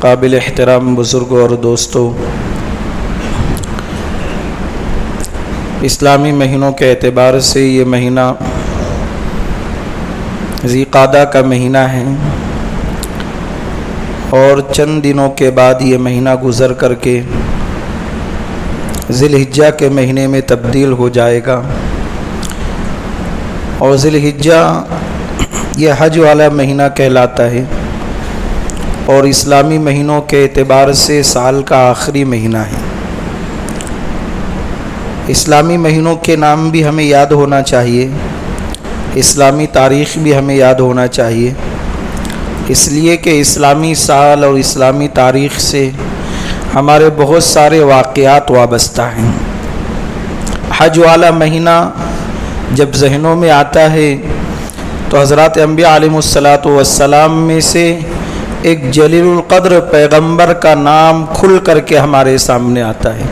قابل احترام بزرگوں اور دوستوں، اسلامی مہینوں کے اعتبار سے یہ مہینہ ذی قعدہ کا مہینہ ہے اور چند دنوں کے بعد یہ مہینہ گزر کر کے ذی الحجہ کے مہینے میں تبدیل ہو جائے گا، اور ذی الحجہ یہ حج والا مہینہ کہلاتا ہے اور اسلامی مہینوں کے اعتبار سے سال کا آخری مہینہ ہے۔ اسلامی مہینوں کے نام بھی ہمیں یاد ہونا چاہیے، اسلامی تاریخ بھی ہمیں یاد ہونا چاہیے، اس لیے کہ اسلامی سال اور اسلامی تاریخ سے ہمارے بہت سارے واقعات وابستہ ہیں۔ حج والا مہینہ جب ذہنوں میں آتا ہے تو حضرات انبیاء علیہ السلام میں سے ایک جلیل القدر پیغمبر کا نام کھل کر کے ہمارے سامنے آتا ہے،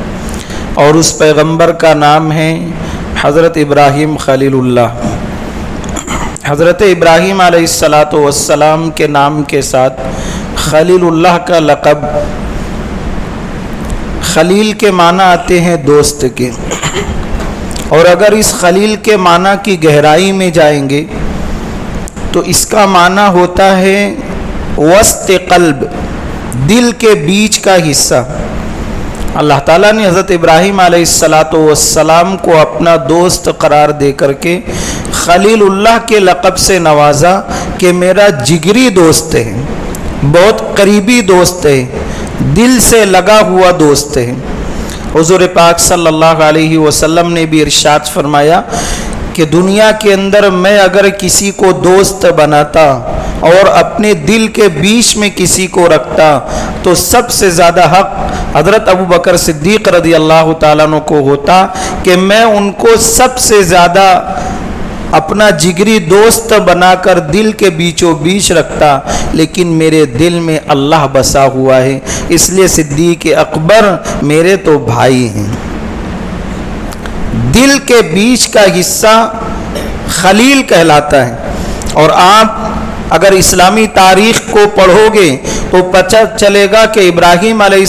اور اس پیغمبر کا نام ہے حضرت ابراہیم خلیل اللہ۔ حضرت ابراہیم علیہ السلام کے نام کے ساتھ خلیل اللہ کا لقب، خلیل کے معنی آتے ہیں دوست کے، اور اگر اس خلیل کے معنی کی گہرائی میں جائیں گے تو اس کا معنی ہوتا ہے وسط قلب، دل کے بیچ کا حصہ۔ اللہ تعالیٰ نے حضرت ابراہیم علیہ السلام کو اپنا دوست قرار دے کر کے خلیل اللہ کے لقب سے نوازا کہ میرا جگری دوست ہے، بہت قریبی دوست ہے، دل سے لگا ہوا دوست ہے۔ حضور پاک صلی اللہ علیہ وسلم نے بھی ارشاد فرمایا کہ دنیا کے اندر میں اگر کسی کو دوست بناتا اور اپنے دل کے بیچ میں کسی کو رکھتا تو سب سے زیادہ حق حضرت ابو بکر صدیق رضی اللہ تعالیٰ عنہ کو ہوتا کہ میں ان کو سب سے زیادہ اپنا جگری دوست بنا کر دل کے بیچوں بیچ رکھتا، لیکن میرے دل میں اللہ بسا ہوا ہے، اس لیے صدیق اکبر میرے تو بھائی ہیں۔ دل کے بیچ کا حصہ خلیل کہلاتا ہے، اور آپ اگر اسلامی تاریخ کو پڑھو گے تو پتہ چلے گا کہ ابراہیم علیہ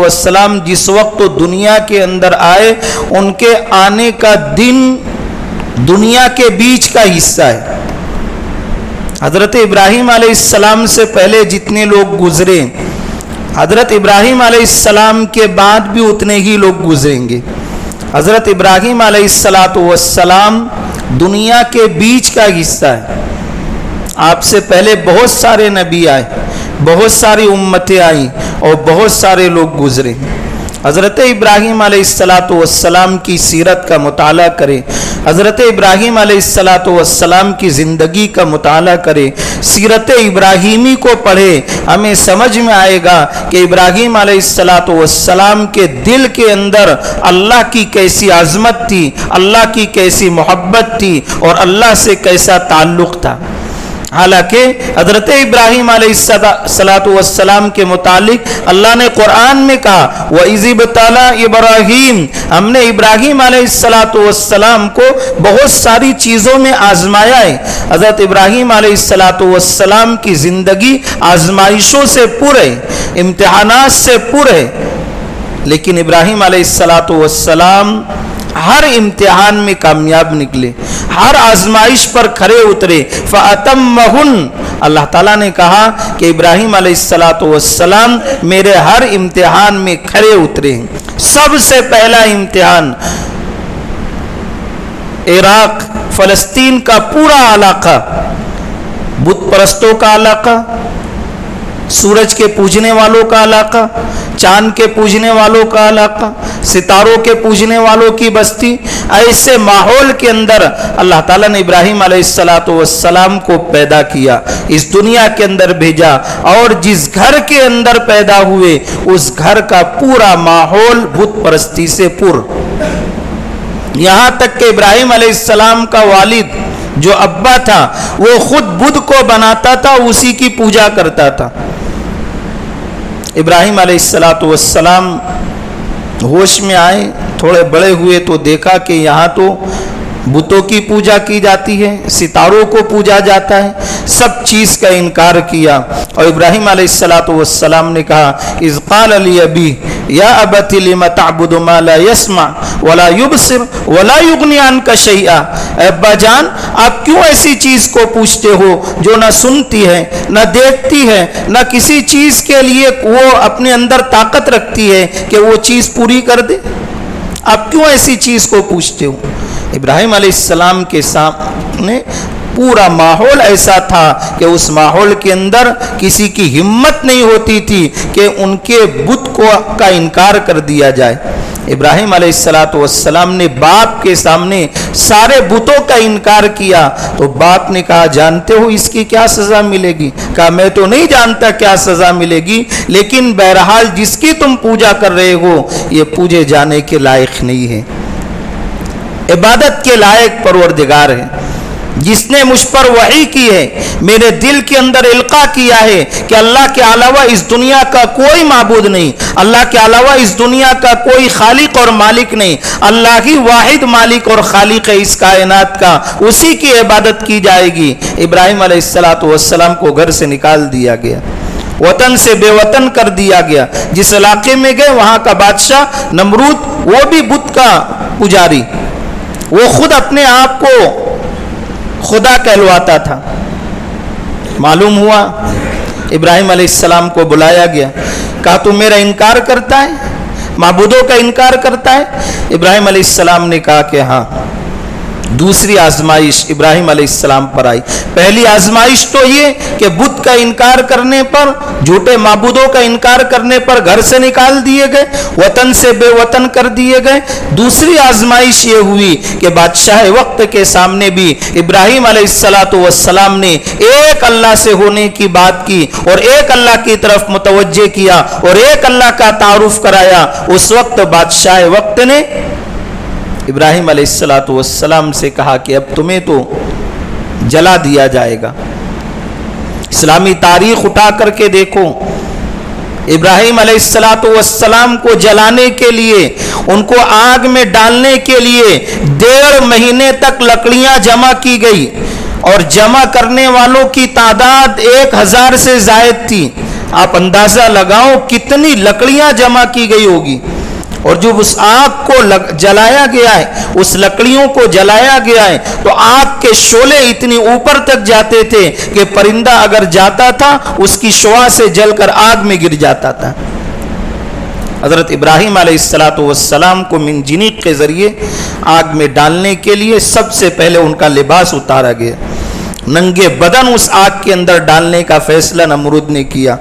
السلام جس وقت دنیا کے اندر آئے، ان کے آنے کا دن دنیا کے بیچ کا حصہ ہے۔ حضرت ابراہیم علیہ السلام سے پہلے جتنے لوگ گزرے، حضرت ابراہیم علیہ السلام کے بعد بھی اتنے ہی لوگ گزریں گے۔ حضرت ابراہیم علیہ السلام دنیا کے بیچ کا حصہ ہے۔ آپ سے پہلے بہت سارے نبی آئے، بہت ساری امتیں آئیں اور بہت سارے لوگ گزرے۔ حضرت ابراہیم علیہ السلام کی سیرت کا مطالعہ کریں، حضرت ابراہیم علیہ السلام کی زندگی کا مطالعہ کریں، سیرت ابراہیمی کو پڑھیں، ہمیں سمجھ میں آئے گا کہ ابراہیم علیہ السلام کے دل کے اندر اللہ کی کیسی عظمت تھی، اللہ کی کیسی محبت تھی، اور اللہ سے کیسا تعلق تھا۔ حالانکہ حضرت ابراہیم علیہ السلام کے متعلق اللہ نے قرآن میں کہا وَإِذِ ابْتَلَىٰ ابراہیم، ہم نے ابراہیم علیہ السلام کو بہت ساری چیزوں میں آزمایا ہے۔ حضرت ابراہیم علیہ السلام کی زندگی آزمائشوں سے پر ہے، امتحانات سے پر ہے، لیکن ابراہیم علیہ السلام ہر امتحان میں کامیاب نکلے، ہر آزمائش پر کھرے اترے۔ فَأَتَمَّهُنَّ، اللہ تعالیٰ نے کہا کہ ابراہیم علیہ السلام میرے ہر امتحان میں کھرے اترے ہیں۔ سب سے پہلا امتحان عراق فلسطین کا پورا علاقہ، بت پرستوں کا علاقہ، سورج کے پوجنے والوں کا علاقہ، چاند کے پوجنے والوں کا علاقہ، ستاروں کے پوجنے والوں کی بستی، ایسے ماحول کے اندر اللہ تعالیٰ نے ابراہیم علیہ السلام کو پیدا کیا، اس دنیا کے اندر بھیجا، اور جس گھر کے اندر پیدا ہوئے اس گھر کا پورا ماحول بت پرستی سے پر، یہاں تک کہ ابراہیم علیہ السلام کا والد جو ابا تھا وہ خود بدھ کو بناتا تھا، اسی کی پوجا کرتا تھا۔ ابراہیم علیہ السلام ہوش میں آئے، تھوڑے بڑے ہوئے تو دیکھا کہ یہاں تو बुतों की पूजा की जाती है, सितारों को पूजा जाता है, सब चीज़ का इनकार किया। और इब्राहिम अलैहिस्सलातु वस्सलाम ने कहा, इज़ क़ाल ली अबी या अबति लिमा तअबुदु मा ला यसमा वला युबसिर वला युगनी अन्का शैआ। अब्बा जान, आप क्यों ऐसी चीज़ को पूछते हो जो न सुनती है, न देखती है, न किसी चीज़ के लिए वो अपने अंदर ताकत रखती है कि वो चीज़ पूरी कर दे? आप क्यों ऐसी चीज़ को पूछते हो? इब्राहिम अलैहिस्सलाम के सामने पूरा माहौल ऐसा था कि उस माहौल के अंदर किसी की हिम्मत नहीं होती थी कि उनके बुत को का इनकार कर दिया जाए। इब्राहिम अलैहिस्सलातु वस्सलाम ने बाप के सामने सारे बुतों का इनकार किया तो बाप ने कहा, जानते हो इसकी क्या सज़ा मिलेगी? कहा, मैं तो नहीं जानता क्या सज़ा मिलेगी, लेकिन बहरहाल जिसकी तुम पूजा कर रहे हो ये पूजे जाने के लायक नहीं है, इबादत के लायक परवरदिगार है जिसने मुझ पर वही की है, मेरे दिल के अंदर इल्का किया है कि अल्लाह के अलावा इस दुनिया का कोई माबूद नहीं, अल्लाह के अलावा इस दुनिया का कोई खालिक और मालिक नहीं, अल्लाह ही वाहिद मालिक और खालिक है इस कायनात का, उसी की इबादत की जाएगी। इब्राहिम अलैहिस्सलातु वस्सलाम को घर से निकाल दिया गया, वतन से बेवतन कर दिया गया। जिस इलाके में गए वहाँ का बादशाह नमरूद, वो भी बुत का पुजारी, वो खुद अपने आप को खुदा कहलवाता था। मालूम हुआ इब्राहिम अलैहिस्सलाम को बुलाया गया, कहा तू मेरा इनकार करता है, माबूदों का इनकार करता है? इब्राहिम अलैहिस्सलाम ने कहा कि हाँ। दूसरी आजमाइश इब्राहिम अलैहिस्सलाम पर आई। पहली आजमाइश तो ये कि बुत का इनकार करने पर, झूठे माबूदों का इनकार करने पर घर से निकाल दिए गए, वतन से बेवतन कर दिए गए। दूसरी आजमाइश ये हुई कि बादशाह वक्त के सामने भी इब्राहिम अलैहिस्सलातु वस्सलाम ने एक अल्लाह से होने की बात की और एक अल्लाह की तरफ मुतवज्जे किया और एक अल्लाह का तारुफ कराया। उस वक्त बादशाह वक्त ने इब्राहिम अलैहिस्सलातु वस्सलाम से कहा कि अब तुम्हें तो जला दिया जाएगा। इस्लामी तारीख उठा करके देखो, इब्राहिम अलैहिस्सलातु वस्सलाम को जलाने के लिए, उनको आग में डालने के लिए 1.5 महीने तक लकड़ियां जमा की गई और जमा करने वालों की तादाद 1000 से जायद थी। आप अंदाजा लगाओ कितनी लकड़ियां जमा की गई होगी। और जब उस आग को जलाया गया है, उस लकड़ियों को जलाया गया है, तो आग के शोले इतनी ऊपर तक जाते थे कि परिंदा अगर जाता था उसकी शुआ से जलकर आग में गिर जाता था। हज़रत इब्राहिम अलैहिस्सलातु वस्सलाम को मिनजिनीक के ज़रिए आग में डालने के लिए सबसे पहले उनका लिबास उतारा गया, नंगे बदन उस आग के अंदर डालने का फैसला नमरूद ने किया।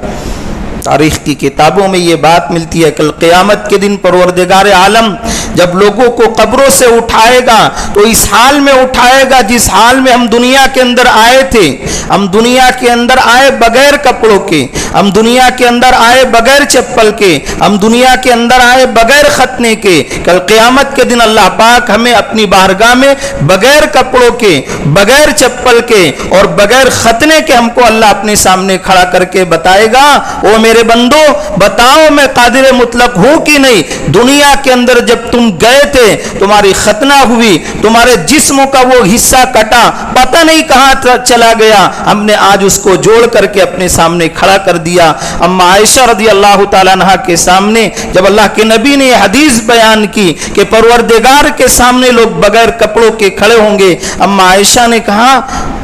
तारीख की किताबों में ये बात मिलती है, कल क़यामत के दिन परवरदिगार आलम जब लोगों को कब्रों से उठाएगा तो इस हाल में उठाएगा जिस हाल में हम दुनिया के अंदर आए थे। हम दुनिया के अंदर आए बगैर कपड़ों के, हम दुनिया के अंदर आए बगैर चप्पल के, हम दुनिया के अंदर आए बगैर खतने के। कल क़यामत के दिन अल्लाह पाक हमें अपनी बारगाह में बगैर कपड़ों के, बगैर चप्पल के और बगैर खतने के हमको अल्लाह अपने सामने खड़ा करके बताएगा, ओ मेरे बंदो बताओ मैं कादिर मुतलक हूं कि नहीं? दुनिया के अंदर जब तुम गए थे, तुम्हारी खतना हुई, तुम्हारे जिस्म का वो हिस्सा कटा, पता नहीं कहां चला गया, हमने आज उसको जोड़ करके अपने सामने खड़ा कर दिया। अम्मा आयशा रज़ी अल्लाह ताला अन्हा के सामने जब अल्लाह के नबी ने हदीस बयान की कि परवरदिगार के सामने लोग बगैर कपड़ों के खड़े होंगे, अम्मा आयशा ने कहा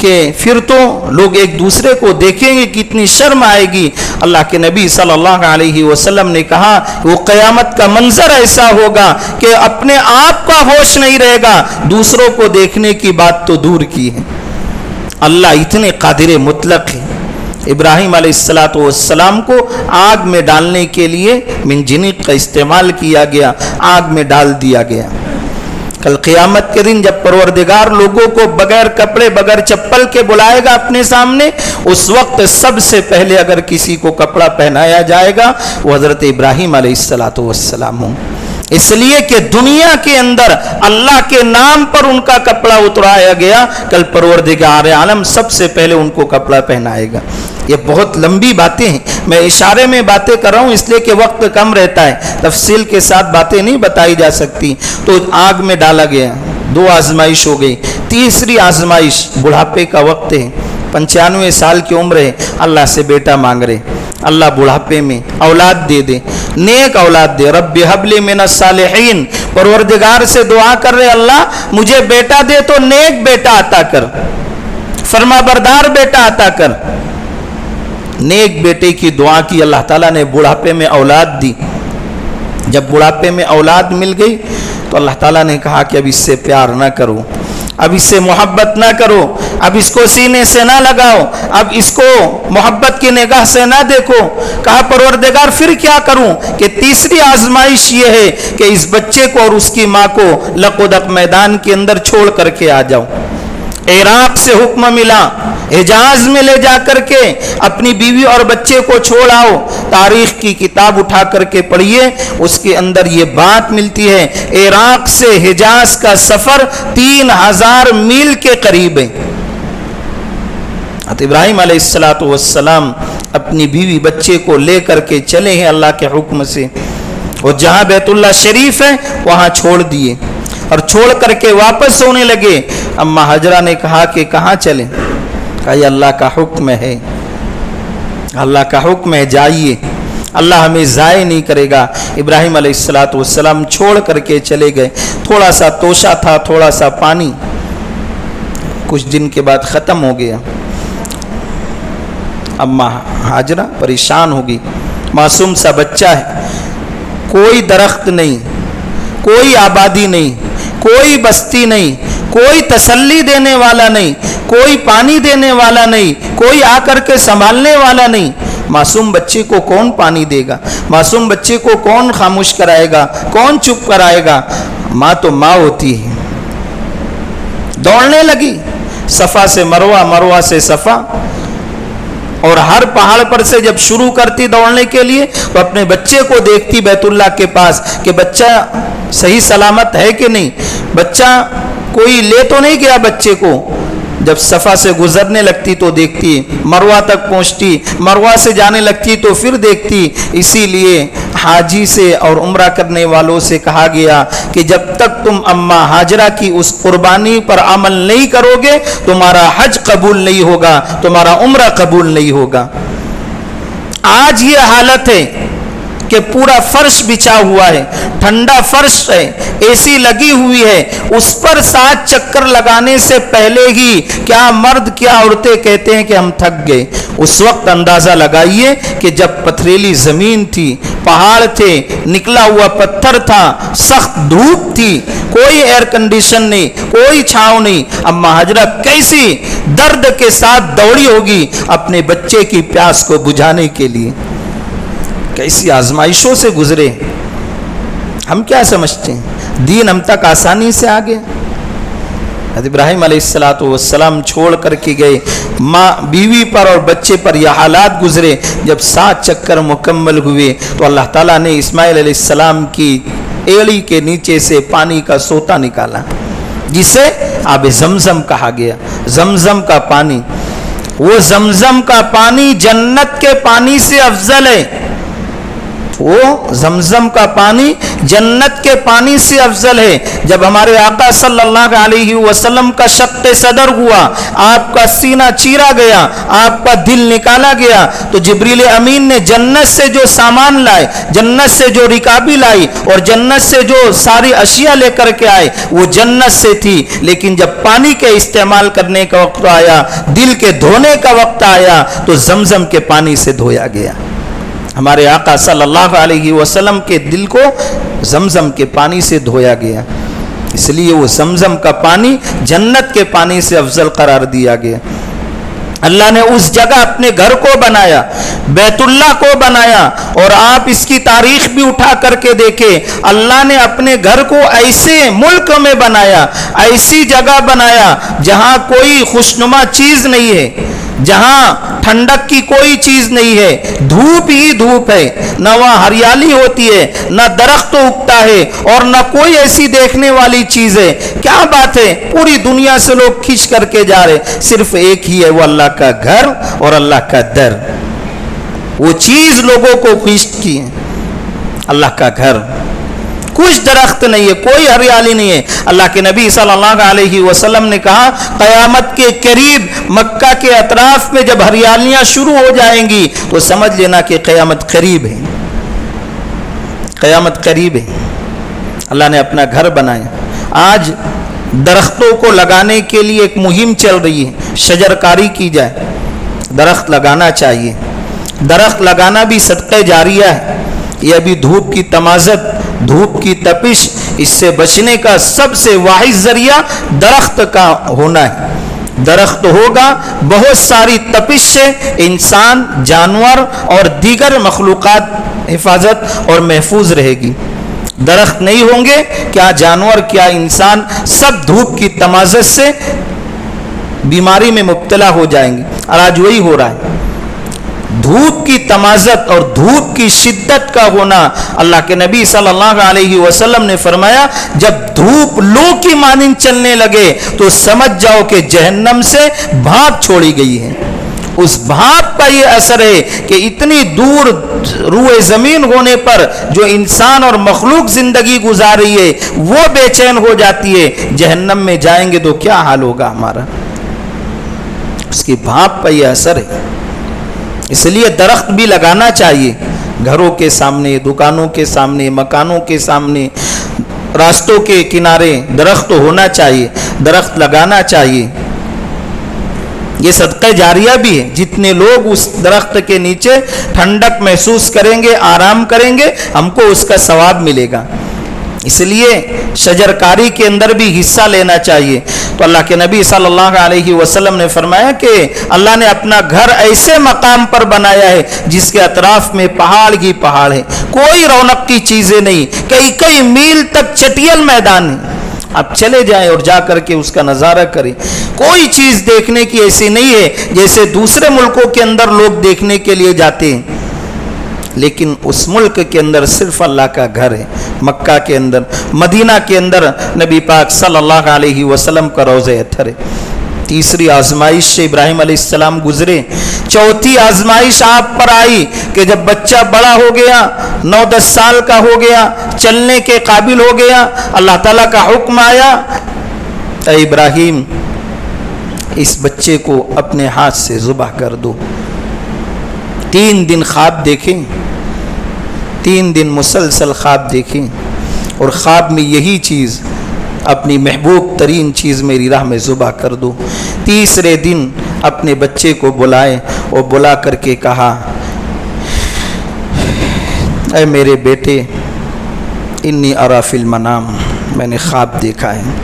कि फिर तो लोग एक दूसरे को देखेंगे, कितनी शर्म आएगी। अल्लाह के नबी सल्लल्लाहु अलैहि वसल्लम ने कहा वो क़यामत का मंजर ऐसा होगा कि अपने आप का होश नहीं रहेगा, दूसरों को देखने की बात तो दूर की है। अल्लाह इतने कादिर मुतलक है। इब्राहिम अलैहिस्सलातु वस्सलाम को आग में डालने के लिए मिनजिनीक का इस्तेमाल किया गया, आग में डाल दिया गया। कल क़यामत के दिन जब परवरदिगार लोगों को बगैर कपड़े बगैर चप्पल के बुलाएगा अपने सामने, उस वक्त सबसे पहले अगर किसी को कपड़ा पहनाया जाएगा वो हज़रत इब्राहिम अलैहिस्सलातु वस्सलाम हों, इसलिए कि दुनिया के अंदर अल्लाह के नाम पर उनका कपड़ा उतराया गया। कल परवरदिगार आलम सबसे पहले उनको कपड़ा पहनाएगा। ये बहुत लंबी बातें हैं, मैं इशारे में बातें कर रहा हूँ इसलिए कि वक्त कम रहता है, तफसील के साथ बातें नहीं बताई जा सकती। तो आग में डाला गया, 2 आजमाइश हो गई। तीसरी आजमाइश, बुढ़ापे का वक्त है, 95 साल की उम्र है, अल्लाह से बेटा मांग रहे, अल्लाह बुढ़ापे में औलाद दे दे, नेक औलाद दे। रब्बि हबली मिनस सालिहीन, परवरदिगार से दुआ कर रहे, अल्लाह मुझे बेटा दे तो नेक बेटा अता कर, फरमाबरदार बेटा अता कर। नेक बेटे की दुआ की, अल्लाह ताला ने बुढ़ापे में औलाद दी। जब बुढ़ापे में औलाद मिल गई तो अल्लाह ताला ने कहा कि अब इससे प्यार ना करो, अब इससे मोहब्बत ना करो, अब इसको सीने से ना लगाओ, अब इसको मोहब्बत की निगाह से ना देखो। कहा परवरदिगार फिर क्या करूं? कि तीसरी आजमाइश ये है कि इस बच्चे को और उसकी माँ को लकोदक मैदान के अंदर छोड़ करके आ जाओ। इराक से हुक्म मिला, हिजाज में ले जा करके अपनी बीवी और बच्चे को छोड़ आओ। तारीख की किताब उठा करके पढ़िए, उसके अंदर ये बात मिलती है, इराक से हिजाज का सफर 3000 मील के करीब है। इब्राहिम अलैहिस्सलातु वस्सलाम अपनी बीवी बच्चे को ले करके चले हैं अल्लाह के हुक्म से, और जहां बैतुल्लाह शरीफ है वहां छोड़ दिए और छोड़ करके वापस होने लगे। अम्मा हजरा ने कहा कि कहाँ चले? कहा ये अल्लाह का हुक्म है, अल्लाह का हुक्म है, जाइए, अल्लाह हमें ज़ाय नहीं करेगा। इब्राहिम अलैहिस्सलातु वस्सलाम छोड़ करके चले गए। थोड़ा सा तोशा था, थोड़ा सा पानी, कुछ दिन के बाद ख़त्म हो गया। अम्मा हाजरा परेशान होगी, मासूम सा बच्चा है, कोई दरख्त नहीं, कोई आबादी नहीं, कोई बस्ती नहीं, कोई तसल्ली देने वाला नहीं, कोई पानी देने वाला नहीं, कोई आकर के संभालने वाला नहीं। मासूम बच्चे को कौन पानी देगा? मासूम बच्चे को कौन खामोश कराएगा? कौन चुप कराएगा? माँ तो माँ होती है। दौड़ने लगी, सफ़ा से मरवा, मरवा से सफ़ा, और हर पहाड़ पर से जब शुरू करती दौड़ने के लिए तो अपने बच्चे को देखती बैतुल्लाह के पास कि बच्चा सही सलामत है कि नहीं, बच्चा कोई ले तो नहीं गया बच्चे को। जब सफ़ा से गुजरने लगती तो देखती, मरवा तक पहुंचती, मरवा से जाने लगती तो फिर देखती। इसीलिए हाजी से और उम्रा करने वालों से कहा गया कि जब तक तुम अम्मा हाजरा की उस कुर्बानी पर अमल नहीं करोगे तुम्हारा हज कबूल नहीं होगा, तुम्हारा उम्रा कबूल नहीं होगा। आज ये हालत है कि पूरा फर्श बिछा हुआ है, ठंडा फर्श है, एसी लगी हुई है, उस पर 7 चक्कर लगाने से पहले ही क्या मर्द क्या औरतें कहते हैं कि हम थक गए। उस वक्त अंदाजा लगाइए कि जब पथरीली जमीन थी, पहाड़ थे, निकला हुआ पत्थर था, सख्त धूप थी, कोई एयर कंडीशन नहीं, कोई छांव नहीं। अम्मा हाजरा कैसी दर्द के साथ दौड़ी होगी अपने बच्चे की प्यास को बुझाने के लिए। कैसी आजमाइशों से गुजरे। हम क्या समझते हैं दीन हम तक आसानी से आ गया? इब्राहिम अलैहिस्सलातु वस्सलाम छोड़ करके गए, माँ बीवी पर और बच्चे पर यह हालात गुजरे। जब 7 चक्कर मुकम्मल हुए तो अल्लाह ताला ने इस्माइल अलैहिस्सलाम की एड़ी के नीचे से पानी का सोता निकाला, जिसे आब जमजम कहा गया। जमजम का पानी, वो जमजम का पानी जन्नत के पानी से अफजल है। वो जमजम का पानी जन्नत के पानी से अफजल है। जब हमारे आका सल्लल्लाहु अलैहि वसल्लम का शक्क़े सदर हुआ, आपका सीना चीरा गया, आपका दिल निकाला गया, तो जिब्रील अमीन ने जन्नत से जो सामान लाए, जन्नत से जो रिकाबी लाई और जन्नत से जो सारी अशिया लेकर के आए वो जन्नत से थी। लेकिन जब पानी के इस्तेमाल करने का वक्त आया, दिल के धोने का वक्त आया, तो जमजम के पानी से धोया गया। हमारे आका सल्लल्लाहु अलैहि वसल्लम के दिल को जमजम के पानी से धोया गया, इसलिए वो जमजम का पानी जन्नत के पानी से अफजल करार दिया गया। अल्लाह ने उस जगह अपने घर को बनाया, बैतुल्लाह को बनाया। और आप इसकी तारीख भी उठा करके देखें, अल्लाह ने अपने घर को ऐसे मुल्क में बनाया, ऐसी जगह बनाया जहां कोई खुशनुमा चीज नहीं है, जहां ठंडक की कोई चीज नहीं है, धूप ही धूप है, न वहां हरियाली होती है, न दरख्त उगता है, और न कोई ऐसी देखने वाली चीज है। क्या बात है, पूरी दुनिया से लोग खींच करके जा रहे, सिर्फ एक ही है, वो अल्लाह का घर और अल्लाह का दर। वो चीज लोगों को खींचती है, अल्लाह का घर। कुछ दरख्त नहीं है, कोई हरियाली नहीं है। अल्लाह के नबी सल्लल्लाहु अलैहि वसल्लम ने कहा क़यामत के करीब मक्का के अतराफ में जब हरियालियां शुरू हो जाएंगी तो समझ लेना कि क़यामत करीब है, क़यामत करीब है। अल्लाह ने अपना घर बनाया। आज दरख्तों को लगाने के लिए एक मुहिम चल रही है, शजरकारी की जाए, दरख्त लगाना चाहिए। दरख्त लगाना भी सदक़े जारिया है। यह भी धूप की तमाज़त, धूप की तपिश, इससे बचने का सबसे वाहिद ज़रिया दरख्त का होना है। दरख्त होगा, बहुत सारी तपिश से इंसान, जानवर और दीगर मखलूक़ात हिफाजत और महफूज रहेगी। दरख्त नहीं होंगे, क्या जानवर क्या इंसान सब धूप की तमाज़त से बीमारी में मुब्तला हो जाएंगे। और आज वही हो रहा है। धूप की तमाज़त और धूप की शिद्दत का होना, अल्लाह के नबी सल्लल्लाहु अलैहि वसल्लम ने फरमाया जब धूप लू की मानिंद चलने लगे तो समझ जाओ कि जहन्नम से भाप छोड़ी गई है। उस भाप का ये असर है कि इतनी दूर रूए ज़मीन होने पर जो इंसान और मखलूक ज़िंदगी गुजार रही है वो बेचैन हो जाती है। जहन्नम में जाएंगे तो क्या हाल होगा हमारा। उसकी भाप का ये असर है। इसलिए दरख्त भी लगाना चाहिए, घरों के सामने, दुकानों के सामने, मकानों के सामने, रास्तों के किनारे दरख्त होना चाहिए, दरख्त लगाना चाहिए। ये सदक़े जारिया भी है। जितने लोग उस दरख्त के नीचे ठंडक महसूस करेंगे, आराम करेंगे, हमको उसका सवाब मिलेगा। इसलिए शजरकारी के अंदर भी हिस्सा लेना चाहिए। तो अल्लाह के नबी सल्लल्लाहु अलैहि वसल्लम ने फरमाया कि अल्लाह ने अपना घर ऐसे मकाम पर बनाया है जिसके अतराफ में पहाड़ ही पहाड़ है, कोई रौनक की चीज़ें नहीं, कई कई मील तक चटियल मैदान है। आप चले जाएं और जा करके उसका नज़ारा करें। कोई चीज़ देखने की ऐसी नहीं है जैसे दूसरे मुल्कों के अंदर लोग देखने के लिए जाते हैं, लेकिन उस मुल्क के अंदर सिर्फ अल्लाह का घर है। मक्का के अंदर, मदीना के अंदर नबी पाक सल्लल्लाहु अलैहि वसल्लम का रोज़े अत्थर है। तीसरी आजमाइश से इब्राहिम अलैहिस्सलाम गुजरे। चौथी आजमाइश आप पर आई कि जब बच्चा बड़ा हो गया, 9-10 साल का हो गया, चलने के काबिल हो गया, अल्लाह ताला का हुक्म आया, ऐ इब्राहिम इस बच्चे को अपने हाथ से ज़ुबह कर दो। 3 दिन ख्वाब देखें, 3 दिन मुसलसल ख्वाब देखें और ख्वाब में यही चीज़, अपनी महबूब तरीन चीज़ मेरी राह में ज़ुबह कर दो। तीसरे दिन अपने बच्चे को बुलाए और बुला करके कहा, ऐ मेरे बेटे, इन्नी अरा फिल मनाम, मैंने ख्वाब देखा है,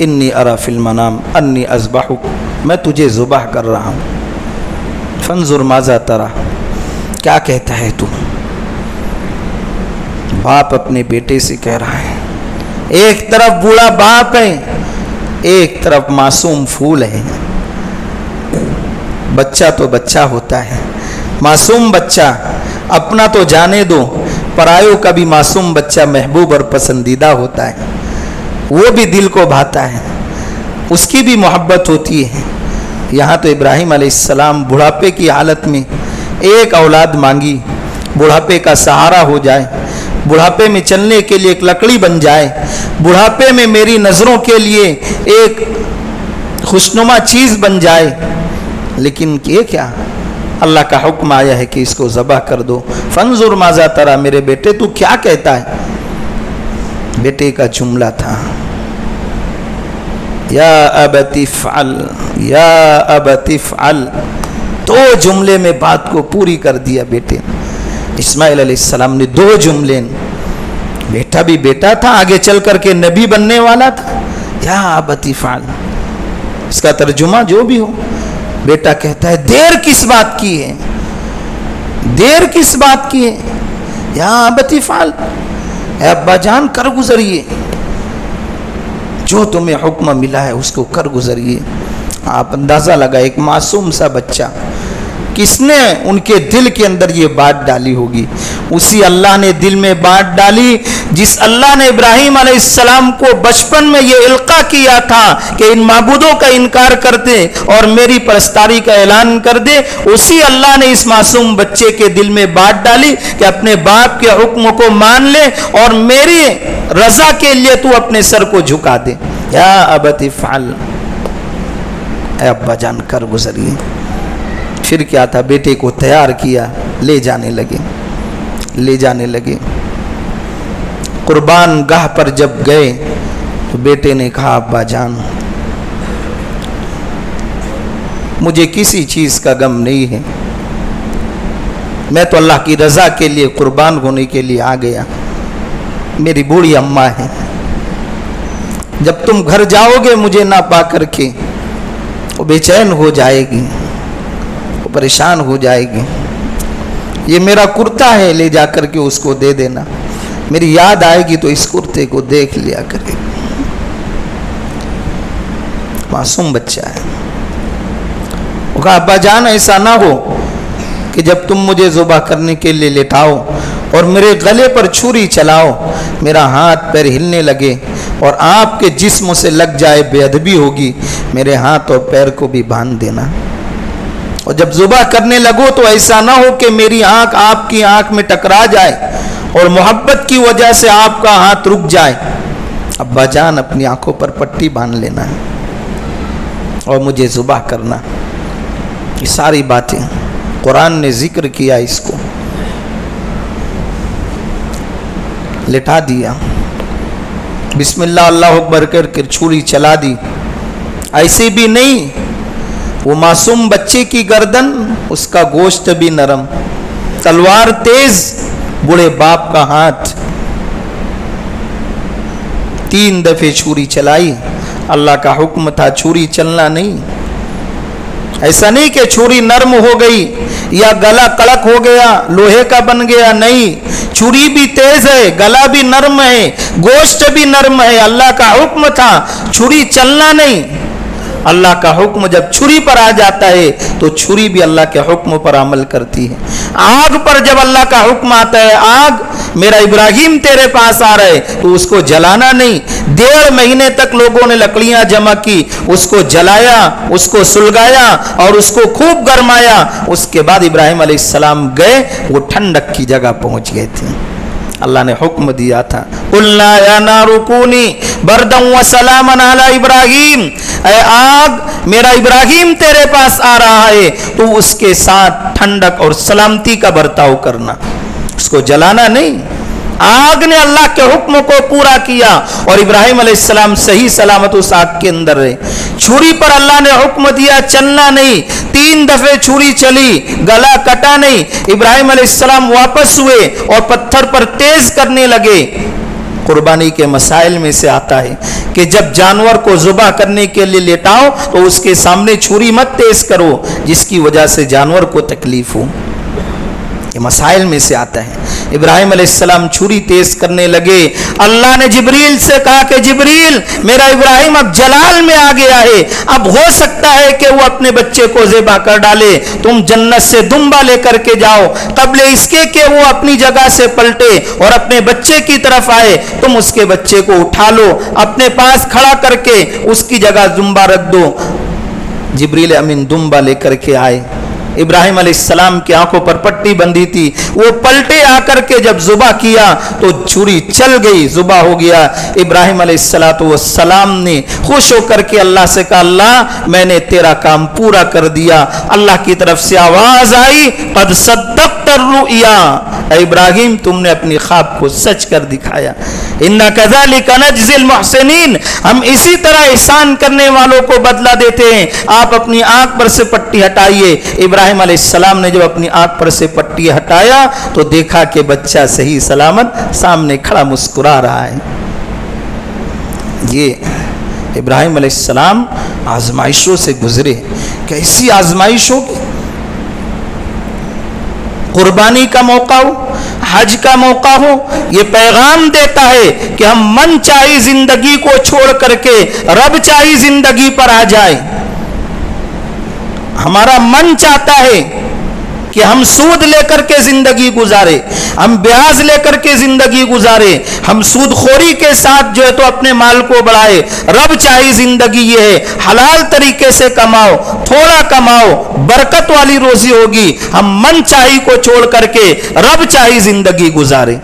इन्नी अरा फिल मनाम अन्नी अज़बहुक, मैं तुझे ज़ुबह कर रहा हूँ, फंजुर माज़ा तरा, क्या कहता है तू। बाप अपने बेटे से कह रहा है, एक तरफ बूढ़ा बाप है, एक तरफ मासूम फूल है। बच्चा तो बच्चा होता है, मासूम बच्चा, अपना तो जाने दो, परायों का भी मासूम बच्चा महबूब और पसंदीदा होता है, वो भी दिल को भाता है, उसकी भी मोहब्बत होती है। यहाँ तो इब्राहिम अलैहिस्सलाम बुढ़ापे की हालत में एक औलाद मांगी, बुढ़ापे का सहारा हो जाए, बुढ़ापे में चलने के लिए एक लकड़ी बन जाए, बुढ़ापे में मेरी नज़रों के लिए एक खुशनुमा चीज़ बन जाए। लेकिन ये क्या, अल्लाह का हुक्म आया है कि इसको ज़बह कर दो। फंजुर माज़ा तरा, मेरे बेटे तू क्या कहता है। बेटे का जुमला था, या अबती फ़अल, या अबती फ़अल। दो जुमले में बात को पूरी कर दिया बेटे। इस्माइल अलैहिस्सलाम ने 2 जुमले, बेटा भी बेटा था, आगे चल करके नबी बनने वाला था। या अबती फ़अल, इसका तर्जुमा जो भी हो। बेटा कहता है, देर किस बात की है, देर किस बात की है। या अबती फ़अल, अब्बा जान कर गुजरिए, जो तुम्हें हुक्म मिला है उसको कर गुजरिए। आप अंदाज़ा लगा, एक मासूम सा बच्चा کس نے ان کے دل کے اندر یہ بات ڈالی ہوگی؟ اسی اللہ نے دل میں بات ڈالی جس اللہ نے ابراہیم علیہ السلام کو بچپن میں یہ القا کیا تھا کہ ان معبودوں کا انکار کر دے اور میری پرستاری کا اعلان کر دے. اسی اللہ نے اس معصوم بچے کے دل میں بات ڈالی کہ اپنے باپ کے حکم کو مان لے اور میری رضا کے لیے تو اپنے سر کو جھکا دے. یا ابت افعل، اے ابا جان کر گزریے. پھر کیا تھا؟ بیٹے کو تیار کیا، لے جانے لگے. قربان گاہ پر جب گئے تو بیٹے نے کہا ابا جان مجھے کسی چیز کا غم نہیں ہے، میں تو اللہ کی رضا کے لیے قربان ہونے کے لیے آ گیا. میری بوڑھی اماں ہے، جب تم گھر جاؤ گے مجھے نہ پا کر کے وہ بے چین ہو جائے گی، وہ پریشان ہو جائے گی. یہ میرا کرتا ہے، لے جا کر کے اس کو دے دینا، میری یاد آئے گی تو اس کرتے کو دیکھ لیا کرے. معصوم بچہ ہے. وہ کہا ابا جان ایسا نہ ہو کہ جب تم مجھے ذبح کرنے کے لیے لٹاؤ اور میرے گلے پر چھری چلاؤ، میرا ہاتھ پیر ہلنے لگے اور آپ کے جسم سے لگ جائے، بے ادبی ہوگی، میرے ہاتھ اور پیر کو بھی باندھ دینا. اور جب ذبح کرنے لگو تو ایسا نہ ہو کہ میری آنکھ آپ کی آنکھ میں ٹکرا جائے اور محبت کی وجہ سے آپ کا ہاتھ رک جائے. ابا جان اپنی آنکھوں پر پٹی باندھ لینا ہے اور مجھے ذبح کرنا. یہ ساری باتیں قرآن نے ذکر کیا. اس کو لٹا دیا، بسم اللہ اللہ اکبر کر کے چھری چلا دی. ایسے بھی نہیں، وہ معصوم بچے کی گردن، اس کا گوشت بھی نرم، تلوار تیز، بوڑھے باپ کا ہاتھ. 3 دفعے چھری چلائی. اللہ کا حکم تھا چھری چلنا نہیں. ایسا نہیں کہ چھری نرم ہو گئی یا گلا کڑک ہو گیا، لوہے کا بن گیا، نہیں. چھری بھی تیز ہے، گلا بھی نرم ہے، گوشت بھی نرم ہے. اللہ کا حکم تھا چھری چلنا نہیں. اللہ کا حکم جب چھری پر آ جاتا ہے تو چھری بھی اللہ کے حکم پر عمل کرتی ہے. آگ پر جب اللہ کا حکم آتا ہے، آگ میرا ابراہیم تیرے پاس آ رہے تو اس کو جلانا نہیں. 1.5 مہینے تک لوگوں نے لکڑیاں جمع کی، اس کو جلایا، اس کو سلگایا اور اس کو خوب گرمایا. اس کے بعد ابراہیم علیہ السلام گئے، وہ ٹھنڈک کی جگہ پہنچ گئے تھے. اللہ نے حکم دیا تھا قُلْنَا يَا نَارُ كُونِي بَرْدًا وَسَلَامًا عَلَىٰ إِبْرَاهِيمَ، اے آگ میرا ابراہیم تیرے پاس آ رہا ہے تو اس کے ساتھ ٹھنڈک اور سلامتی کا برتاؤ کرنا، اس کو جلانا نہیں. آگ نے اللہ کے حکم کو پورا کیا اور ابراہیم علیہ السلام صحیح سلامت اس آگ کے اندر رہے. چھری پر اللہ نے حکم دیا چلنا نہیں. 3 دفعے چھری چلی، گلا کٹا نہیں. ابراہیم علیہ السلام واپس ہوئے اور پتھر پر تیز کرنے لگے. قربانی کے مسائل میں سے آتا ہے کہ جب جانور کو ذبح کرنے کے لیے لیٹاؤ تو اس کے سامنے چھری مت تیز کرو جس کی وجہ سے جانور کو تکلیف ہو. یہ مسائل میں سے آتا ہے. ابراہیم علیہ السلام چھری تیز کرنے لگے. اللہ نے جبریل سے کہا کہ جبریل میرا ابراہیم اب جلال میں آ گیا ہے، اب ہو سکتا ہے کہ وہ اپنے بچے کو ذبح کر ڈالے. تم جنت سے دمبا لے کر کے جاؤ، قبل اس کے کہ وہ اپنی جگہ سے پلٹے اور اپنے بچے کی طرف آئے تم اس کے بچے کو اٹھا لو، اپنے پاس کھڑا کر کے اس کی جگہ دمبا رکھ دو. جبریل امین دمبا لے کر کے آئے. ابراہیم علیہ السلام کی آنکھوں پر پٹی بندھی تھی، وہ پلٹے آ کر کے جب ذبح کیا تو چھری چل گئی، ذبح ہو گیا. ابراہیم علیہ السلام نے خوش ہو کر کے اللہ سے کہا اللہ میں نے تیرا کام پورا کر دیا. اللہ کی طرف سے آواز آئی قد صدقت الرؤیا، اے ابراہیم تم نے اپنی خواب کو سچ کر دکھایا. انا کذالک نجزی المحسنین، ہم اسی طرح احسان کرنے والوں کو بدلہ دیتے ہیں. آپ اپنی آنکھ پر سے پٹی ہٹائیے. ابراہیم علیہ السلام نے جب اپنی آنکھ پر سے پٹی ہٹایا تو دیکھا کہ بچہ صحیح سلامت سامنے کھڑا مسکرا رہا ہے. یہ ابراہیم علیہ السلام آزمائشوں سے گزرے. کیسی آزمائشوں کی؟ قربانی کا موقع ہو، حج کا موقع ہو، یہ پیغام دیتا ہے کہ ہم من چاہی زندگی کو چھوڑ کر کے رب چاہی زندگی پر آ جائے. ہمارا من چاہتا ہے کہ ہم سود لے کر کے زندگی گزارے, ہم بیاج لے کر کے زندگی گزارے, ہم سود خوری کے ساتھ جو ہے تو اپنے مال کو بڑھائے. رب چاہی زندگی یہ ہے, حلال طریقے سے کماؤ, تھوڑا کماؤ, برکت والی روزی ہوگی. ہم من چاہی کو چھوڑ کر کے رب چاہی زندگی گزارے.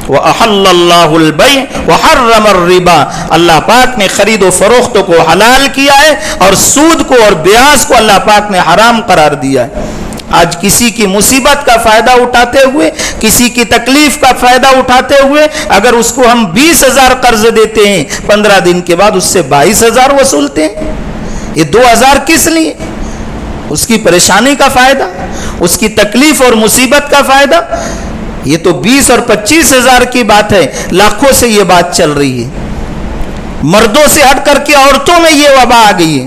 وَأَحَلَّ اللَّهُ الْبَيْعَ وَحَرَّمَ الرِّبَا, اللہ پاک نے خرید و فروخت کو حلال کیا ہے اور سود کو اور بیاج کو اللہ پاک نے حرام قرار دیا ہے. آج کسی کی مصیبت کا فائدہ اٹھاتے ہوئے, کسی کی تکلیف کا فائدہ اٹھاتے ہوئے اگر اس کو ہم 20,000 قرض دیتے ہیں, 15 دن کے بعد اس سے 22,000 وصولتے ہیں. یہ 2,000 کس لیے؟ اس کی پریشانی کا فائدہ, اس کی تکلیف اور مصیبت کا فائدہ. یہ تو 20 اور 25,000 کی بات ہے, لاکھوں سے یہ بات چل رہی ہے. مردوں سے ہٹ کر کے عورتوں میں یہ وبا آ گئی ہے,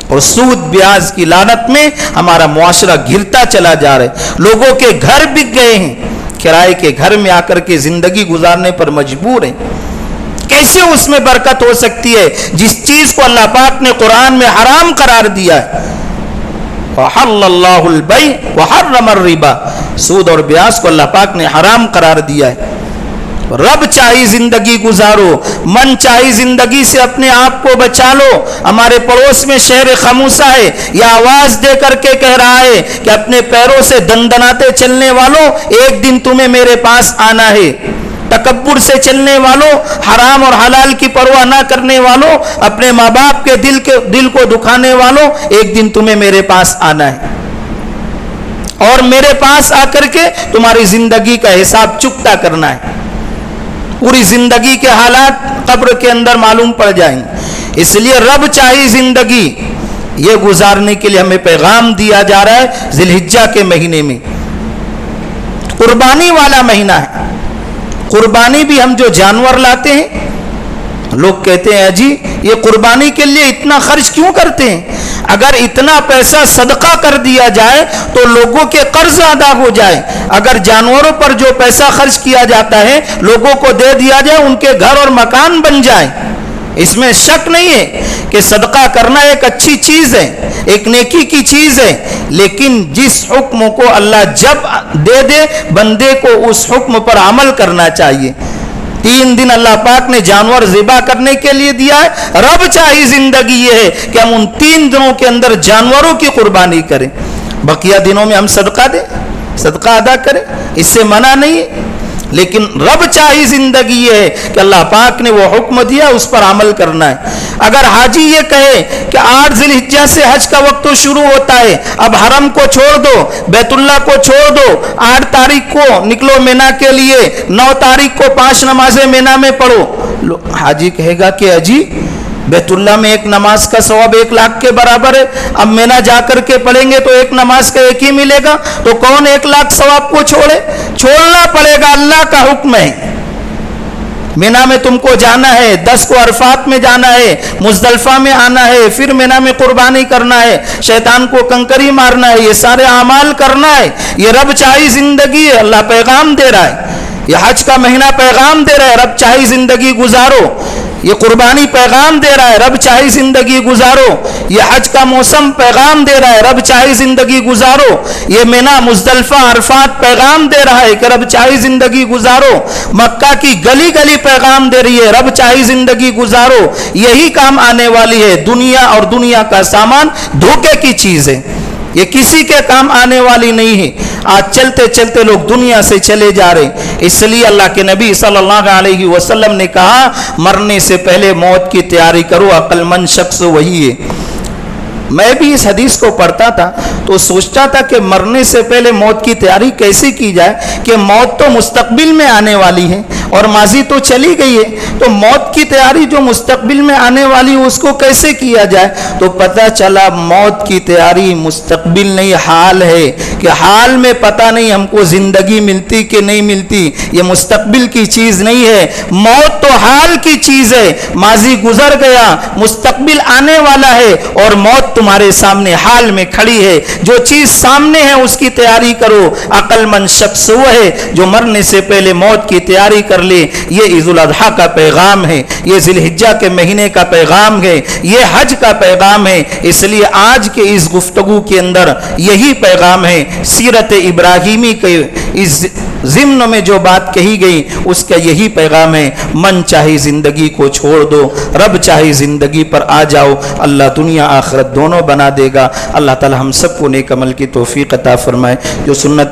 اور سود بیاج کی لعنت میں ہمارا معاشرہ گرتا چلا جا رہا ہے. لوگوں کے گھر بک گئے ہیں, کرائے کے گھر میں آ کر کے زندگی گزارنے پر مجبور ہیں. کیسے اس میں برکت ہو سکتی ہے جس چیز کو اللہ پاک نے قرآن میں حرام قرار دیا ہے؟ وَحَلَّ اللَّهُ الْبَيْعَ وَحَرَّمَ الرِّبَا, سود اور بیاج کو اللہ پاک نے حرام قرار دیا ہے. رب چاہی زندگی گزارو, من چاہی زندگی سے اپنے آپ کو بچا لو. ہمارے پڑوس میں شہر خموسہ ہے, یہ آواز دے کر کے کہہ رہا ہے کہ اپنے پیروں سے دندناتے چلنے والوں ایک دن تمہیں میرے پاس آنا ہے. تکبر سے چلنے والوں, حرام اور حلال کی پرواہ نہ کرنے والوں, اپنے ماں باپ کے دل کو دکھانے والوں, ایک دن تمہیں میرے پاس آنا ہے اور میرے پاس آ کر کے تمہاری زندگی کا حساب چکتا کرنا ہے. پوری زندگی کے حالات قبر کے اندر معلوم پڑ جائیں. اس لیے رب چاہی زندگی یہ گزارنے کے لیے ہمیں پیغام دیا جا رہا ہے. ذی الحجہ کے مہینے میں قربانی والا مہینہ ہے. قربانی بھی ہم جو جانور لاتے ہیں, لوگ کہتے ہیں جی یہ قربانی کے لیے اتنا خرچ کیوں کرتے ہیں؟ اگر اتنا پیسہ صدقہ کر دیا جائے تو لوگوں کے قرض ادا ہو جائے. اگر جانوروں پر جو پیسہ خرچ کیا جاتا ہے لوگوں کو دے دیا جائے, ان کے گھر اور مکان بن جائے. اس میں شک نہیں ہے کہ صدقہ کرنا ایک اچھی چیز ہے, ایک نیکی کی چیز ہے, لیکن جس حکم کو اللہ جب دے دے بندے کو اس حکم پر عمل کرنا چاہیے. 3 دن اللہ پاک نے جانور ذبح کرنے کے لیے دیا ہے. رب چاہی زندگی یہ ہے کہ ہم ان 3 دنوں کے اندر جانوروں کی قربانی کریں, بقیہ دنوں میں ہم صدقہ دیں, صدقہ ادا کریں, اس سے منع نہیں ہے. لیکن رب چاہی زندگی یہ ہے کہ اللہ پاک نے وہ حکم دیا اس پر عمل کرنا ہے. اگر حاجی یہ کہے کہ 8 ذی الحجہ سے حج کا وقت تو شروع ہوتا ہے, اب حرم کو چھوڑ دو, بیت اللہ کو چھوڑ دو, 8 تاریخ کو نکلو مینا کے لیے, 9 تاریخ کو 5 نمازیں مینا میں پڑھو. حاجی کہے گا کہ اجی بیت اللہ میں ایک نماز کا ثواب 1 لاکھ کے برابر ہے, اب مینا جا کر کے پڑھیں گے تو ایک نماز کا 1 ہی ملے گا, تو کون 1 لاکھ ثواب کو چھوڑے؟ چھوڑنا پڑے گا, اللہ کا حکم ہے. مینا میں تم کو جانا ہے, 10 کو عرفات میں جانا ہے, مزدلفہ میں آنا ہے, پھر مینا میں قربانی کرنا ہے, شیطان کو کنکری مارنا ہے, یہ سارے اعمال کرنا ہے. یہ رب چاہی زندگی ہے. اللہ پیغام دے رہا ہے, یہ حج کا مہینہ پیغام دے رہا ہے, رب چاہی زندگی گزارو. یہ قربانی پیغام دے رہا ہے, رب چاہی زندگی گزارو. یہ حج کا موسم پیغام دے رہا ہے, رب چاہی زندگی گزارو. یہ مینا مزدلفہ عرفات پیغام دے رہا ہے کہ رب چاہی زندگی گزارو. مکہ کی گلی گلی پیغام دے رہی ہے, رب چاہی زندگی گزارو. یہی کام آنے والی ہے. دنیا اور دنیا کا سامان دھوکے کی چیز ہے, یہ کسی کے کام آنے والی نہیں ہے. آج چلتے چلتے لوگ دنیا سے چلے جا رہے. اس لیے اللہ کے نبی صلی اللہ علیہ وسلم نے کہا مرنے سے پہلے موت کی تیاری کرو, عقل مند شخص وہی ہے. میں بھی اس حدیث کو پڑھتا تھا تو سوچتا تھا کہ مرنے سے پہلے موت کی تیاری کیسے کی جائے, کہ موت تو مستقبل میں آنے والی ہے اور ماضی تو چلی گئی ہے, تو موت کی تیاری جو مستقبل میں آنے والی ہے اس کو کیسے کیا جائے. تو پتہ چلا موت کی تیاری مستقبل نہیں, حال ہے, کہ حال میں پتہ نہیں ہم کو زندگی ملتی کہ نہیں ملتی. یہ مستقبل کی چیز نہیں ہے, موت تو حال کی چیز ہے. ماضی گزر گیا, مستقبل آنے والا ہے, اور موت تمہارے سامنے حال میں کھڑی ہے. جو چیز سامنے ہے اس کی تیاری کرو. عقل مند شخص وہ ہے جو مرنے سے پہلے موت کی تیاری کر کر لے. یہ عید الاضحیٰ کا پیغام ہے, یہ ذی الحجہ کے مہینے کا پیغام ہے, یہ حج کا پیغام ہے. اس لیے آج کے اس گفتگو کے اندر یہی پیغام ہے. سیرت ابراہیمی کے اس ضمن میں جو بات کہی گئی اس کا یہی پیغام ہے. من چاہے زندگی کو چھوڑ دو, رب چاہے زندگی پر آ جاؤ. اللہ دنیا آخرت دونوں بنا دے گا. اللہ تعالی ہم سب کو نیک عمل کی توفیق عطا فرمائے. جو سنت